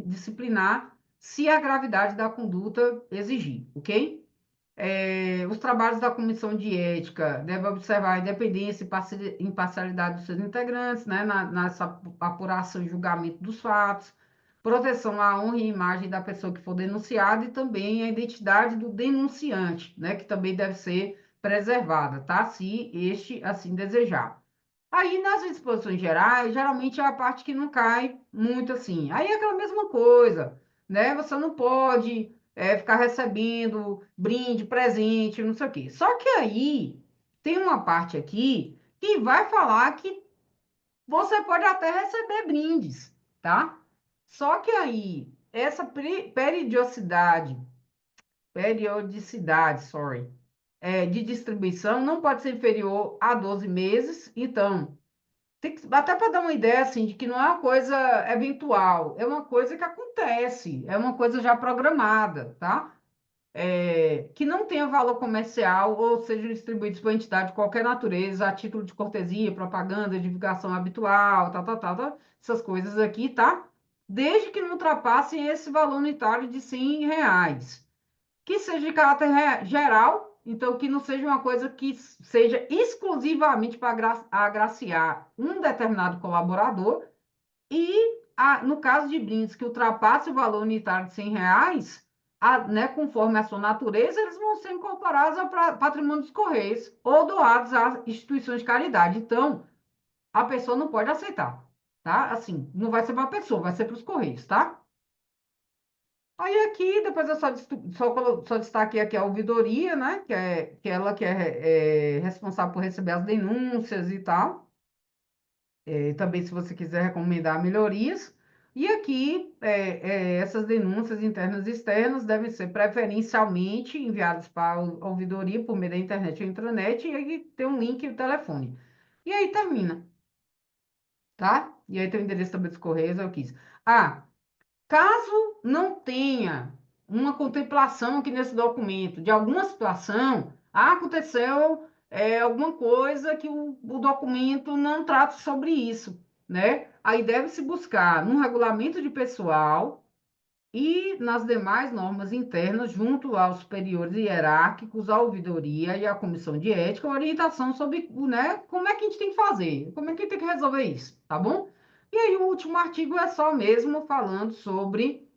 disciplinar se a gravidade da conduta exigir, ok? Os trabalhos da comissão de ética devem observar a independência e imparcialidade dos seus integrantes, né, nessa apuração e julgamento dos fatos, proteção à honra e imagem da pessoa que for denunciada e também a identidade do denunciante, né, que também deve ser preservada, tá? Se este assim desejar. Aí, nas disposições gerais, geralmente é a parte que não cai muito assim. Aí é aquela mesma coisa, né? Você não pode ficar recebendo brinde, presente, não sei o quê. Só que aí tem uma parte aqui que vai falar que você pode até receber brindes, tá? Só que aí, essa periodicidade, sorry, de distribuição não pode ser inferior a 12 meses, então até para dar uma ideia assim de que não é uma coisa eventual, é uma coisa que acontece, é uma coisa já programada, tá? Que não tenha valor comercial ou sejam distribuídos por entidade de qualquer natureza, a título de cortesia, propaganda, divulgação habitual, tal, essas coisas aqui, tá? Desde que não ultrapassem esse valor unitário de R$ 100. Que seja de caráter geral, então que não seja uma coisa que seja exclusivamente para agraciar um determinado colaborador, e no caso de brindes que ultrapasse o valor unitário de R$ 100, né, conforme a sua natureza, eles vão ser incorporados ao patrimônio dos Correios ou doados a instituições de caridade. Então, a pessoa não pode aceitar, tá? Assim, não vai ser para a pessoa, vai ser para os Correios, tá? Aí aqui, depois eu só destaquei aqui a ouvidoria, né? Que ela que é responsável por receber as denúncias e tal. Também, se você quiser recomendar melhorias. E aqui, essas denúncias internas e externas devem ser preferencialmente enviadas para a ouvidoria por meio da internet ou intranet, e aí tem um link e o telefone. E aí termina, tá? E aí tem o endereço também dos Correios, eu quis. Ah, caso não tenha uma contemplação aqui nesse documento de alguma situação, aconteceu alguma coisa que o documento não trata sobre isso, né? Aí deve-se buscar no regulamento de pessoal e nas demais normas internas, junto aos superiores hierárquicos, à ouvidoria e à comissão de ética, orientação sobre, né, como é que a gente tem que fazer, como é que a gente tem que resolver isso, tá bom? E aí o último artigo é só mesmo falando sobre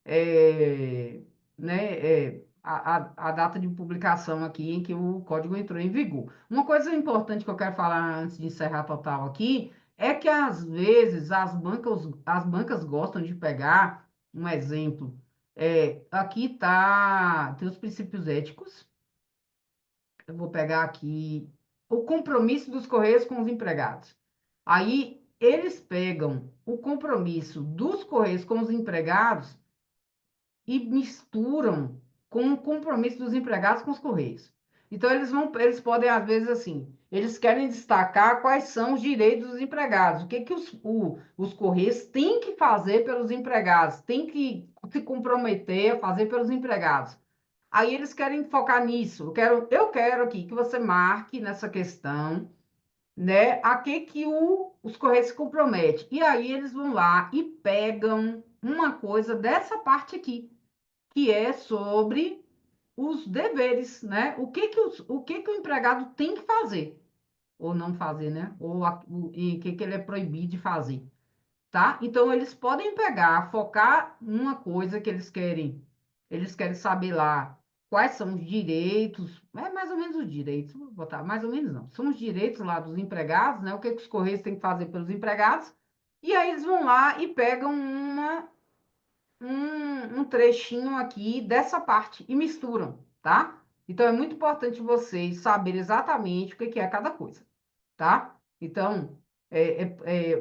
é, né, a data de publicação aqui em que o código entrou em vigor. Uma coisa importante que eu quero falar antes de encerrar total aqui é que às vezes as bancas gostam de pegar um exemplo. Aqui tem os princípios éticos. Eu vou pegar aqui o compromisso dos Correios com os empregados. Aí eles pegam o compromisso dos Correios com os empregados e misturam com o compromisso dos empregados com os Correios. Então, eles podem, às vezes, assim, eles querem destacar quais são os direitos dos empregados, o que, que os Correios têm que fazer pelos empregados, têm que se comprometer a fazer pelos empregados. Aí eles querem focar nisso. Eu quero aqui que você marque nessa questão, né, a que os Correios se comprometem. E aí eles vão lá e pegam uma coisa dessa parte aqui, que é sobre os deveres, né? O que que o empregado tem que fazer, ou não fazer, né? E o que ele é proibido de fazer, tá? Então, eles podem pegar, focar numa coisa que eles querem saber lá quais são os direitos, é mais ou menos os direitos, vou botar mais ou menos não, são os direitos lá dos empregados, né? O que que os Correios têm que fazer pelos empregados, e aí eles vão lá e pegam um trechinho aqui dessa parte e misturam, tá? Então, é muito importante vocês saberem exatamente o que é cada coisa, tá? Então,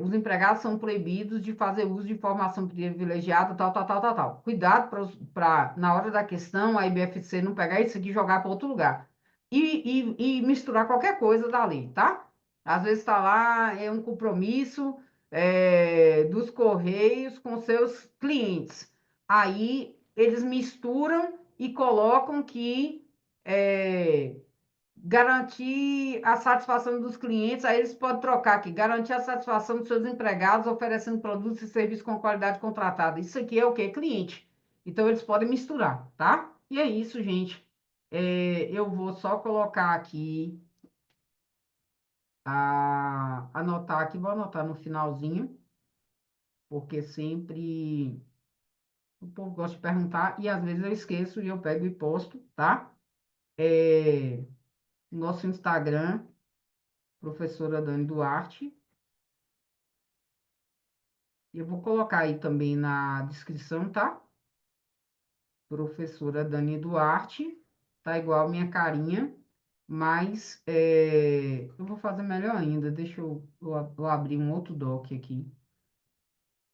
os empregados são proibidos de fazer uso de informação privilegiada, tal. Cuidado para, na hora da questão, a IBFC não pegar isso aqui e jogar para outro lugar. E misturar qualquer coisa da lei, tá? Às vezes está lá, é um compromisso dos Correios com seus clientes. Aí eles misturam e colocam que garantir a satisfação dos clientes, aí eles podem trocar aqui, garantir a satisfação dos seus empregados, oferecendo produtos e serviços com qualidade contratada. Isso aqui é o quê? Cliente. Então, eles podem misturar, tá? E é isso, gente. Eu vou só colocar aqui, anotar aqui, vou anotar no finalzinho, porque sempre o povo gosta de perguntar e às vezes eu esqueço e eu pego e posto, tá? Nosso Instagram, professora Dani Duarte. Eu vou colocar aí também na descrição, tá? Professora Dani Duarte, tá igual minha carinha, mas eu vou fazer melhor ainda. Deixa eu abrir um outro doc aqui,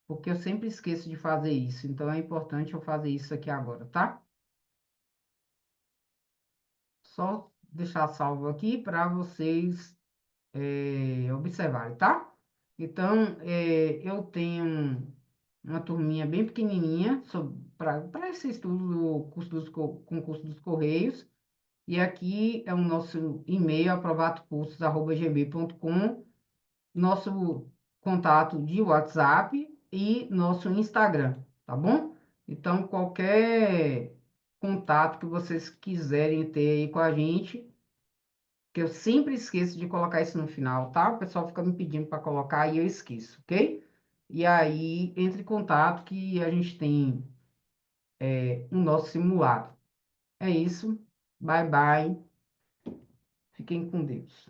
porque eu sempre esqueço de fazer isso, então é importante eu fazer isso aqui agora, tá? Só deixar salvo aqui para vocês observarem, tá? Então, eu tenho uma turminha bem pequenininha para esse estudo do concurso dos Correios. E aqui é o nosso e-mail, aprovatocursos@gmail.com, nosso contato de WhatsApp e nosso Instagram, tá bom? Então, qualquer contato que vocês quiserem ter aí com a gente, que eu sempre esqueço de colocar isso no final, tá? O pessoal fica me pedindo para colocar e eu esqueço, ok? E aí, entre em contato que a gente tem o nosso simulado. É isso. Bye, bye. Fiquem com Deus.